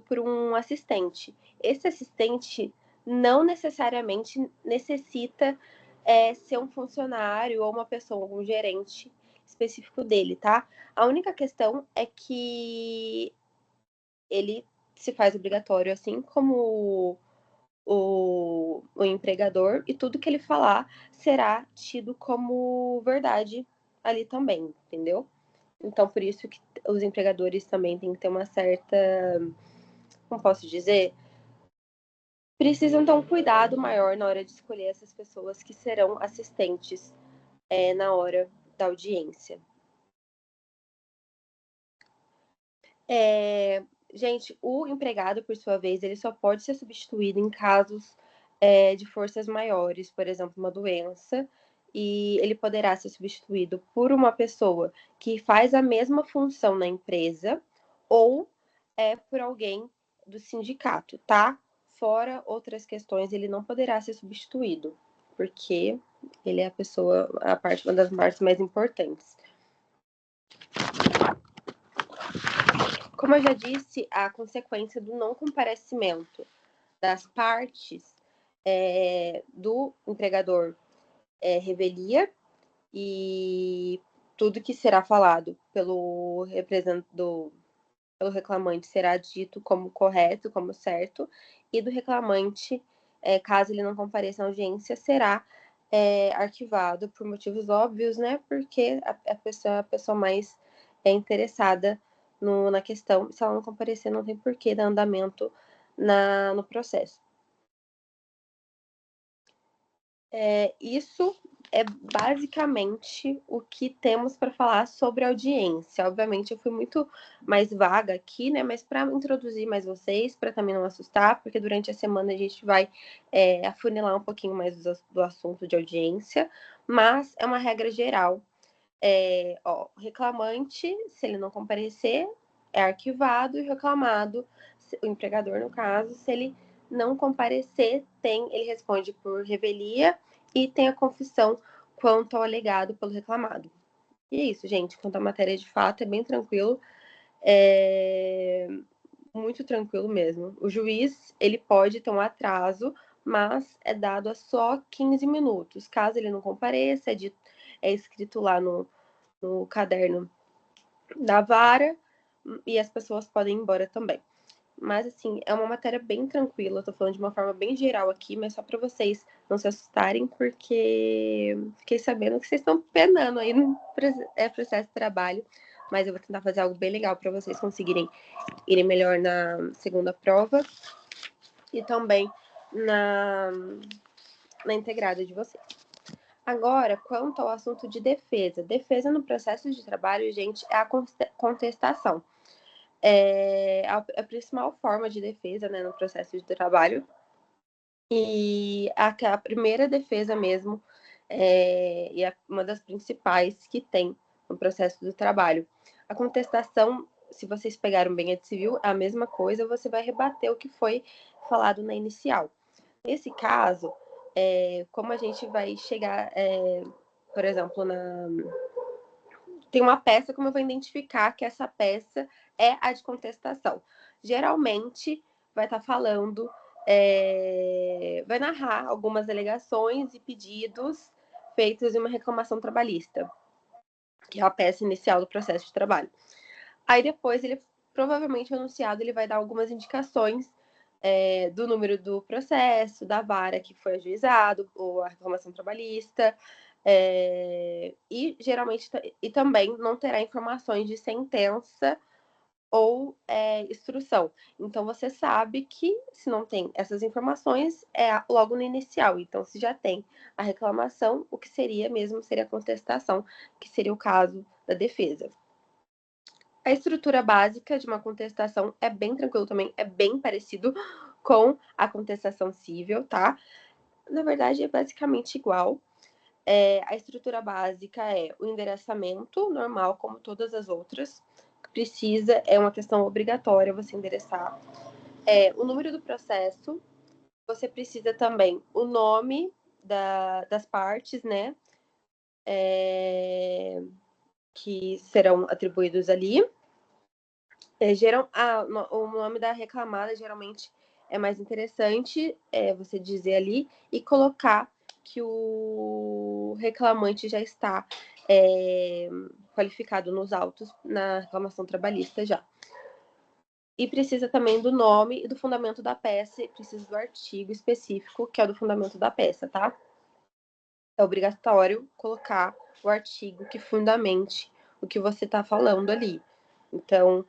por um assistente. Esse assistente não necessariamente necessita ser um funcionário ou uma pessoa, um gerente específico dele, tá? A única questão é que ele se faz obrigatório, assim como o empregador, e tudo que ele falar será tido como verdade ali também, entendeu? Então, por isso que os empregadores também têm que ter uma certa, como posso dizer, precisam ter um cuidado maior na hora de escolher essas pessoas que serão assistentes na hora da audiência. Gente, o empregado, por sua vez, ele só pode ser substituído em casos de forças maiores, por exemplo, uma doença, e ele poderá ser substituído por uma pessoa que faz a mesma função na empresa ou por alguém do sindicato, tá? Fora outras questões, ele não poderá ser substituído, porque ele é uma das partes mais importantes. Como eu já disse, a consequência do não comparecimento das partes do empregador revelia, e tudo que será falado pelo reclamante será dito como correto, como certo, e do reclamante, caso ele não compareça à audiência, será arquivado por motivos óbvios, né? Porque a pessoa é a pessoa mais interessada na questão. Se ela não comparecer, não tem porquê dar andamento no processo. Isso é basicamente o que temos para falar sobre audiência. Obviamente, eu fui muito mais vaga aqui, né? Mas para introduzir mais vocês, para também não assustar, porque durante a semana a gente vai afunilar um pouquinho mais do assunto de audiência, mas é uma regra geral. Reclamante, se ele não comparecer, é arquivado, e reclamado, o empregador, no caso, se ele não comparecer, ele responde por revelia e tem a confissão quanto ao alegado pelo reclamado. E é isso, gente. Quanto à matéria de fato, é bem tranquilo. Muito tranquilo mesmo. O juiz, ele pode ter um atraso, mas é dado a só 15 minutos. Caso ele não compareça, é escrito lá no caderno da vara, e as pessoas podem ir embora também. Mas, assim, é uma matéria bem tranquila. Eu tô falando de uma forma bem geral aqui, mas só para vocês não se assustarem, porque fiquei sabendo que vocês estão penando aí no processo de trabalho. Mas eu vou tentar fazer algo bem legal para vocês conseguirem irem melhor na segunda prova e também na integrada de vocês. Agora, quanto ao assunto de defesa. Defesa no processo de trabalho, gente, é a contestação. É a principal forma de defesa, né, no processo de trabalho. E a primeira defesa mesmo, e é uma das principais que tem no processo do trabalho. A contestação, se vocês pegaram bem a de civil, é a mesma coisa, você vai rebater o que foi falado na inicial. Nesse caso, como a gente vai chegar, por exemplo, tem uma peça, como eu vou identificar que essa peça é a de contestação? Geralmente, vai estar falando, vai narrar algumas alegações e pedidos feitos em uma reclamação trabalhista, que é a peça inicial do processo de trabalho. Aí depois, provavelmente o enunciado ele vai dar algumas indicações do número do processo, da vara que foi ajuizado, ou a reclamação trabalhista, e geralmente e também não terá informações de sentença ou instrução. Então você sabe que se não tem essas informações, é logo no inicial. Então, se já tem a reclamação, o que seria mesmo seria a contestação, que seria o caso da defesa. A estrutura básica de uma contestação é bem tranquilo também, é bem parecido com a contestação civil, tá? Na verdade, é basicamente igual. A estrutura básica é o endereçamento normal, como todas as outras. É uma questão obrigatória você endereçar. O número do processo, você precisa também o nome das partes, né? Que serão atribuídos ali. O nome da reclamada geralmente é mais interessante você dizer ali e colocar que o reclamante já está qualificado nos autos na reclamação trabalhista já. E precisa também do nome e do fundamento da peça, e precisa do artigo específico, que é o do fundamento da peça, tá? É obrigatório colocar o artigo que fundamente o que você está falando ali. Então,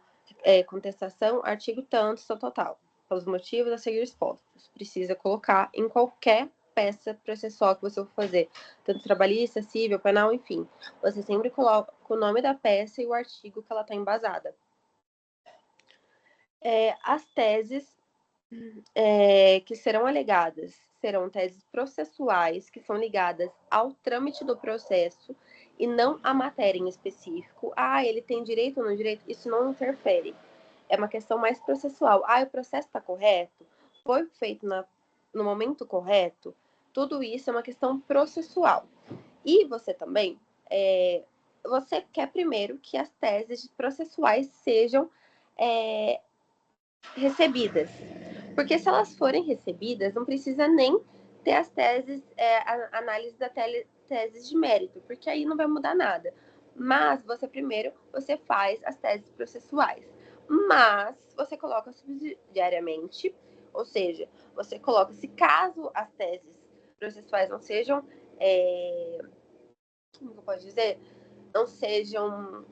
contestação, artigo tanto, total. Pelos motivos a seguir expostos. Precisa colocar em qualquer peça processual que você for fazer, tanto trabalhista, civil, penal, enfim. Você sempre coloca o nome da peça e o artigo que ela está embasada. As teses que serão alegadas serão teses processuais que são ligadas ao trâmite do processo e não à matéria em específico. Ele tem direito ou não direito? Isso não interfere. É uma questão mais processual. O processo está correto? Foi feito no momento correto? Tudo isso é uma questão processual. E você também, você quer primeiro que as teses processuais sejam recebidas. Porque se elas forem recebidas, não precisa nem ter as teses, a análise da teses de mérito, porque aí não vai mudar nada. Mas você faz as teses processuais. Mas você coloca subsidiariamente, ou seja, você coloca, se caso as teses processuais não sejam, como eu posso dizer, não sejam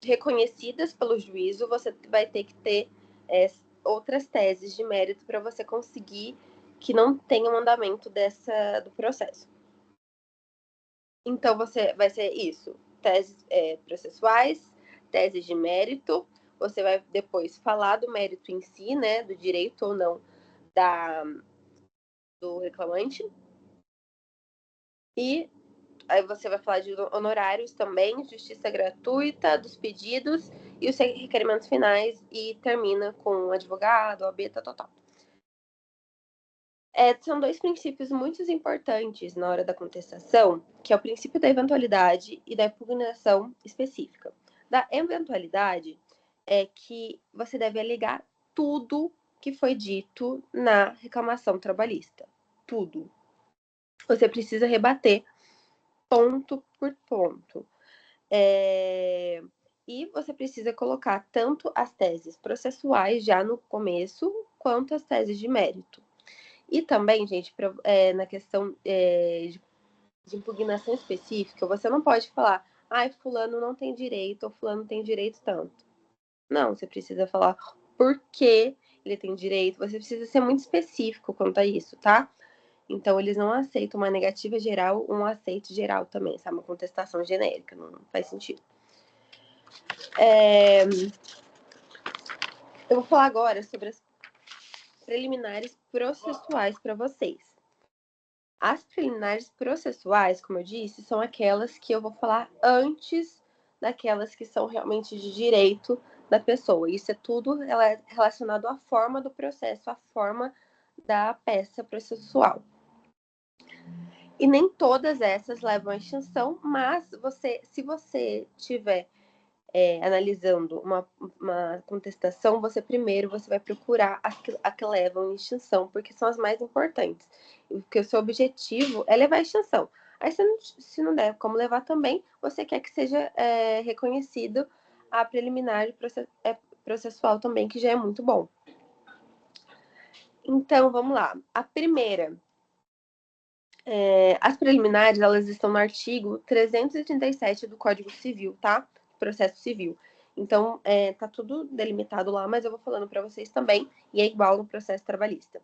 reconhecidas pelo juízo, você vai ter que ter outras teses de mérito para você conseguir que não tenha um andamento do processo. Então, vai ser isso: teses processuais, teses de mérito. Você vai depois falar do mérito em si, né, do direito ou não do reclamante. E aí você vai falar de honorários também, justiça gratuita, dos pedidos e os requerimentos finais, e termina com advogado, OAB, tal. São dois princípios muito importantes na hora da contestação, que é o princípio da eventualidade e da impugnação específica. Da eventualidade é que você deve alegar tudo que foi dito na reclamação trabalhista. Tudo. Você precisa rebater ponto por ponto. E você precisa colocar tanto as teses processuais já no começo, quanto as teses de mérito. E também, gente, na questão de impugnação específica, você não pode falar, fulano não tem direito, ou fulano tem direito tanto. Não, você precisa falar por que ele tem direito, você precisa ser muito específico quanto a isso, tá? Então, eles não aceitam uma negativa geral, um aceite geral também, sabe? Uma contestação genérica, não faz sentido. Eu vou falar agora sobre as preliminares processuais para vocês. As preliminares processuais, como eu disse, são aquelas que eu vou falar antes daquelas que são realmente de direito da pessoa. Isso é tudo relacionado à forma do processo, à forma da peça processual. E nem todas essas levam à extinção, mas se você tiver analisando uma contestação, você vai procurar a que levam à extinção, porque são as mais importantes. Porque o seu objetivo é levar à extinção. Aí, se não der como levar também, você quer que seja reconhecido a preliminar processual também, que já é muito bom. Então, vamos lá. A primeira. As preliminares, elas estão no artigo 337 do Código Civil, tá? Processo Civil. Então, tá tudo delimitado lá, mas eu vou falando para vocês também, e é igual no processo trabalhista.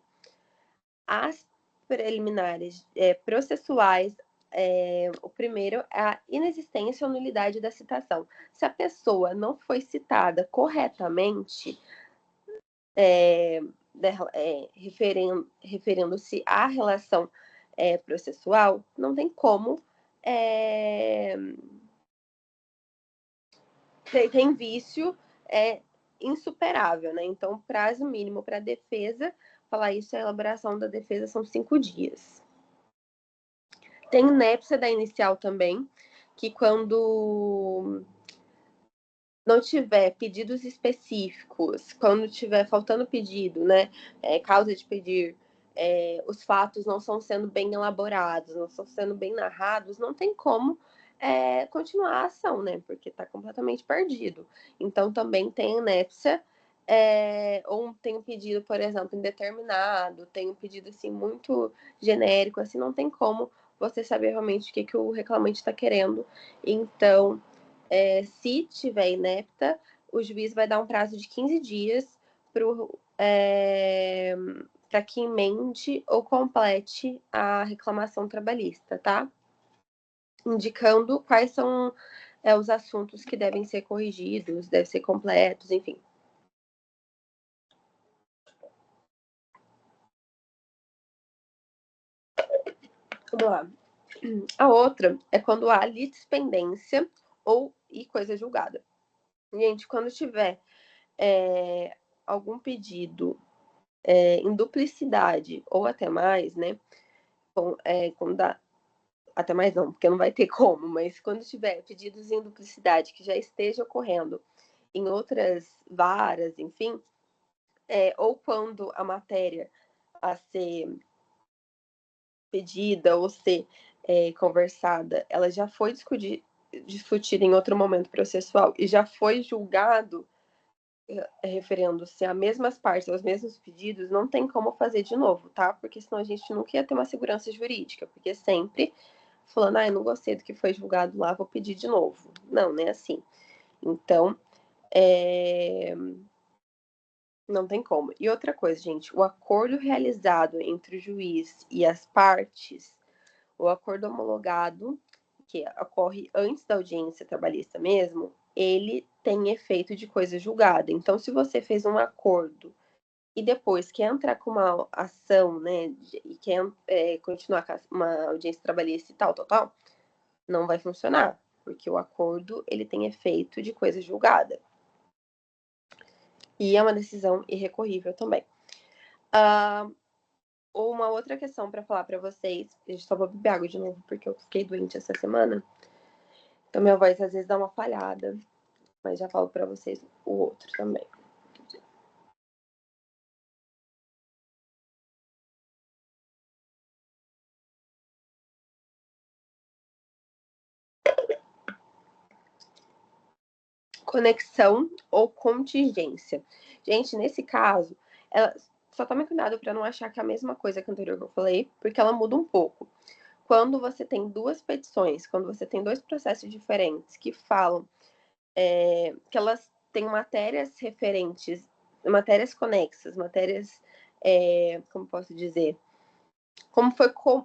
As preliminares processuais, o primeiro é a inexistência ou nulidade da citação. Se a pessoa não foi citada corretamente, referindo-se à relação processual, não tem como. Tem vício insuperável, né? Então, o prazo mínimo para a defesa, falar isso, a elaboração da defesa são 5 dias. Tem inépcia da inicial também, que quando não tiver pedidos específicos, quando tiver faltando pedido, né, causa de pedir, os fatos não estão sendo bem elaborados, não estão sendo bem narrados, não tem como continuar a ação, né, porque está completamente perdido. Então, também tem inépcia, ou tem um pedido, por exemplo, indeterminado, tem um pedido, assim, muito genérico, assim, não tem como você saber realmente o que o reclamante está querendo. Então, se tiver inepta, o juiz vai dar um prazo de 15 dias para que emende ou complete a reclamação trabalhista, tá? Indicando quais são os assuntos que devem ser corrigidos, devem ser completos, enfim. Vamos lá. A outra é quando há litispendência e coisa julgada. Gente, quando tiver algum pedido em duplicidade ou até mais, né? Quando dá, até mais não, porque não vai ter como, mas quando tiver pedidos em duplicidade que já esteja ocorrendo em outras varas, enfim, ou quando a matéria a ser pedida ou ser conversada, ela já foi discutida em outro momento processual e já foi julgado, referendo-se a mesmas partes, aos mesmos pedidos, não tem como fazer de novo, tá? Porque senão a gente nunca ia ter uma segurança jurídica, porque sempre falando, eu não gostei do que foi julgado lá, vou pedir de novo. Não, não é assim. Então, não tem como. E outra coisa, gente, o acordo realizado entre o juiz e as partes, o acordo homologado, que ocorre antes da audiência trabalhista mesmo, ele tem efeito de coisa julgada. Então, se você fez um acordo e depois quer entrar com uma ação, né, e quer continuar com uma audiência trabalhista e tal, não vai funcionar, porque o acordo ele tem efeito de coisa julgada. E é uma decisão irrecorrível também. Uma outra questão para falar para vocês, eu só vou beber água de novo, porque eu fiquei doente essa semana, então minha voz às vezes dá uma falhada, mas já falo para vocês o outro também. Conexão ou contingência. Gente, nesse caso, só tome cuidado para não achar que é a mesma coisa que a anterior que eu falei, porque ela muda um pouco. Quando você tem duas petições, quando você tem dois processos diferentes que falam que elas têm matérias referentes, matérias conexas, matérias, como posso dizer,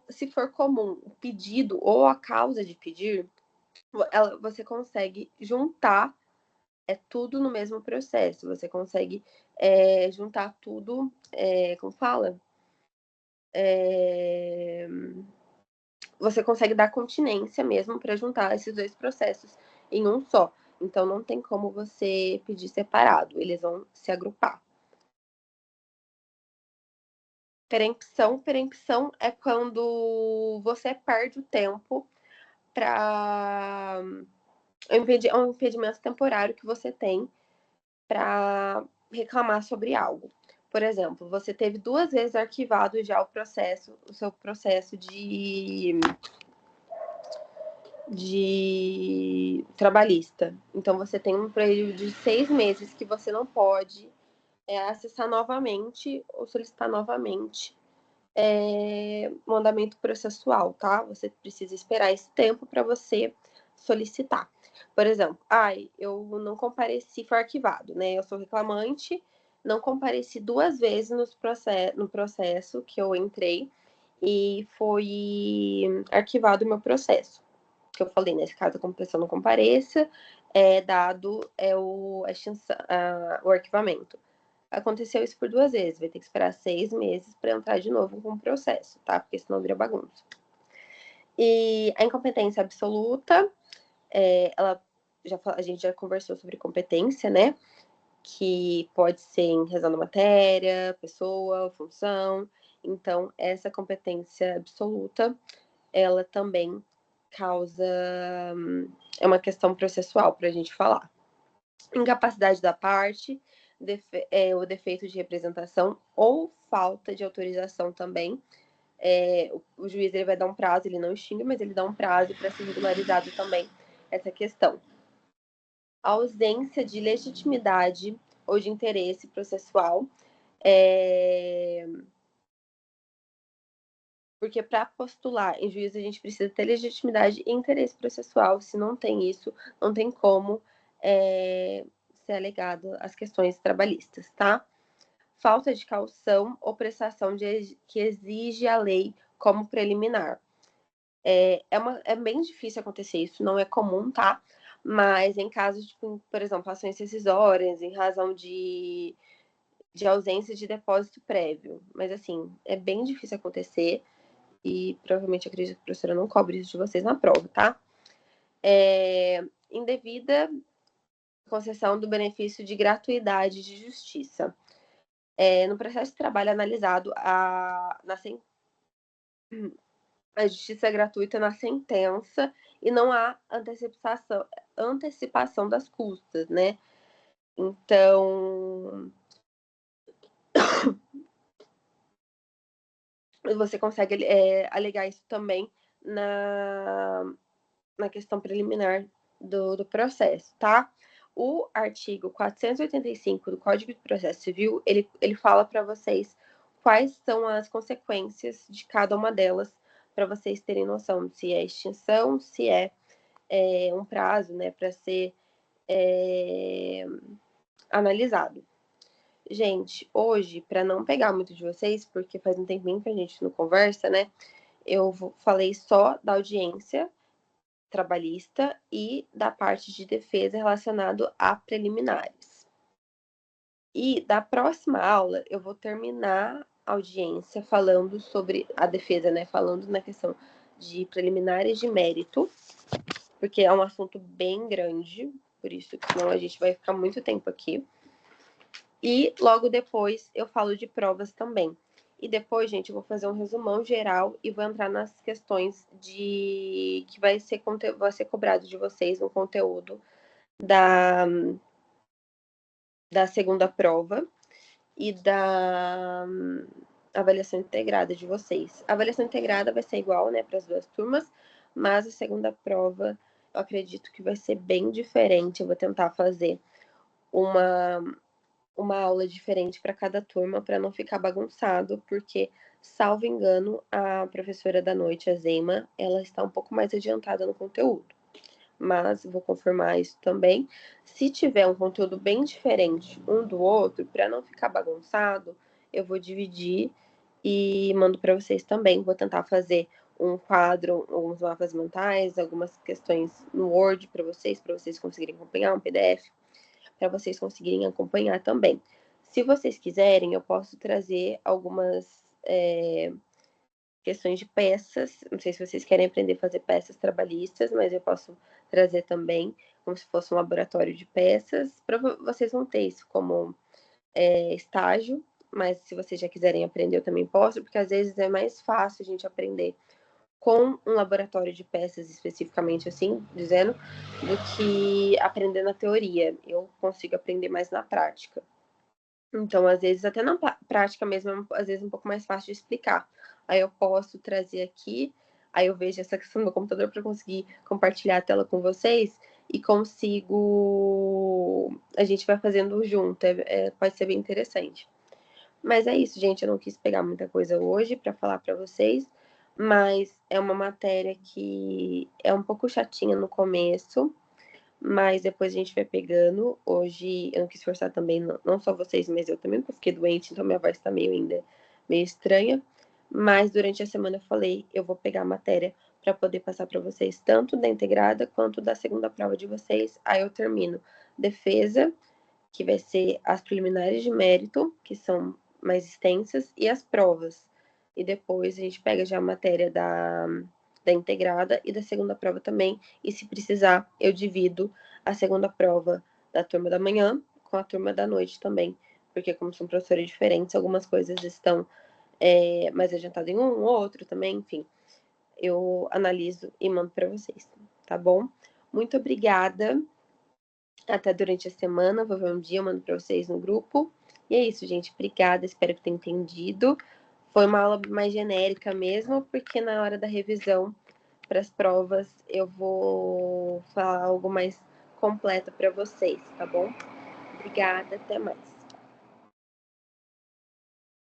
se for comum o pedido ou a causa de pedir, você consegue juntar tudo no mesmo processo, você consegue juntar tudo, como fala? Você consegue dar continência mesmo para juntar esses dois processos em um só. Então, não tem como você pedir separado, eles vão se agrupar. Perempção é quando você perde o tempo para é um impedimento temporário que você tem para reclamar sobre algo. Por exemplo, você teve 2 vezes arquivado já o seu processo de trabalhista. Então, você tem um período de 6 meses que você não pode acessar novamente ou solicitar novamente o andamento processual, tá? Você precisa esperar esse tempo para você solicitar. Por exemplo, eu não compareci, foi arquivado, né? Eu sou reclamante, não compareci 2 vezes no processo que eu entrei e foi arquivado o meu processo. Que eu falei, nesse caso, como a pessoa não compareça, dado o arquivamento. Aconteceu isso por 2 vezes, vai ter que esperar 6 meses para entrar de novo com o processo, tá? Porque senão vira bagunça. E a incompetência absoluta, a gente já conversou sobre competência, né? Que pode ser em razão da matéria, pessoa, função. Então, essa competência absoluta, ela também causa. É uma questão processual para a gente falar. incapacidade da parte, o defeito de representação ou falta de autorização também. O juiz ele vai dar um prazo, ele não extingue, mas ele dá um prazo para ser regularizado também essa questão. A ausência de legitimidade ou de interesse processual, porque para postular em juízo a gente precisa ter legitimidade e interesse processual. Se não tem isso, não tem como ser alegado as questões trabalhistas, tá? Falta de caução ou prestação que exige a lei como preliminar. É bem difícil acontecer isso, não é comum, tá? Mas em casos, tipo, por exemplo, ações rescisórias, em razão de ausência de depósito prévio. Mas, assim, é bem difícil acontecer e provavelmente acredito que a professora não cobre isso de vocês na prova, tá? Indevida concessão do benefício de gratuidade de justiça. No processo de trabalho analisado, a justiça é gratuita na sentença e não há antecipação das custas, né? Então, você consegue alegar isso também na questão preliminar do processo, tá? O artigo 485 do Código de Processo Civil, ele fala para vocês quais são as consequências de cada uma delas, para vocês terem noção de se é extinção, se é um prazo, né, para ser analisado. Gente, hoje, para não pegar muito de vocês, porque faz um tempinho que a gente não conversa, né, eu falei só da audiência trabalhista e da parte de defesa relacionado a preliminares. E da próxima aula eu vou terminar a audiência falando sobre a defesa, né? Falando na questão de preliminares de mérito, porque é um assunto bem grande, por isso que senão a gente vai ficar muito tempo aqui. E logo depois eu falo de provas também. E depois, gente, eu vou fazer um resumão geral e vou entrar nas questões que vai ser cobrado de vocês no conteúdo da segunda prova e da avaliação integrada de vocês. A avaliação integrada vai ser igual, né, para as duas turmas, mas a segunda prova eu acredito que vai ser bem diferente. Eu vou tentar fazer uma aula diferente para cada turma, para não ficar bagunçado, porque, salvo engano, a professora da noite, a Zema, ela está um pouco mais adiantada no conteúdo. Mas vou confirmar isso também. Se tiver um conteúdo bem diferente um do outro, para não ficar bagunçado, eu vou dividir e mando para vocês também. Vou tentar fazer um quadro, alguns mapas mentais, algumas questões no Word para vocês conseguirem acompanhar, um PDF para vocês conseguirem acompanhar também. Se vocês quiserem, eu posso trazer algumas questões de peças. Não sei se vocês querem aprender a fazer peças trabalhistas, mas eu posso trazer também como se fosse um laboratório de peças. Vocês vão ter isso como estágio, mas se vocês já quiserem aprender, eu também posso, porque às vezes é mais fácil a gente aprender com um laboratório de peças, especificamente assim, dizendo, do que aprender na teoria. Eu consigo aprender mais na prática. Então, às vezes, até na prática mesmo, às vezes um pouco mais fácil de explicar. Aí eu posso trazer aqui, aí eu vejo essa questão do computador para conseguir compartilhar a tela com vocês e consigo. A gente vai fazendo junto, pode ser bem interessante. Mas é isso, gente. Eu não quis pegar muita coisa hoje para falar para vocês, mas é uma matéria que é um pouco chatinha no começo, mas depois a gente vai pegando. Hoje eu não quis forçar também, não só vocês, mas eu também, porque fiquei doente, então minha voz tá meio estranha. Mas durante a semana eu falei, eu vou pegar a matéria para poder passar para vocês, tanto da integrada quanto da segunda prova de vocês. Aí eu termino defesa, que vai ser as preliminares de mérito, que são mais extensas, e as provas. E depois a gente pega já a matéria da integrada e da segunda prova também. E se precisar, eu divido a segunda prova da turma da manhã com a turma da noite também. Porque como são professores diferentes, algumas coisas estão mais adiantadas em um, outro também, enfim. Eu analiso e mando para vocês, tá bom? Muito obrigada. até durante a semana, vou ver um dia, eu mando para vocês no grupo. E é isso, gente. Obrigada, espero que tenham entendido. Foi uma aula mais genérica mesmo, porque na hora da revisão para as provas eu vou falar algo mais completo para vocês, tá bom? Obrigada, até mais.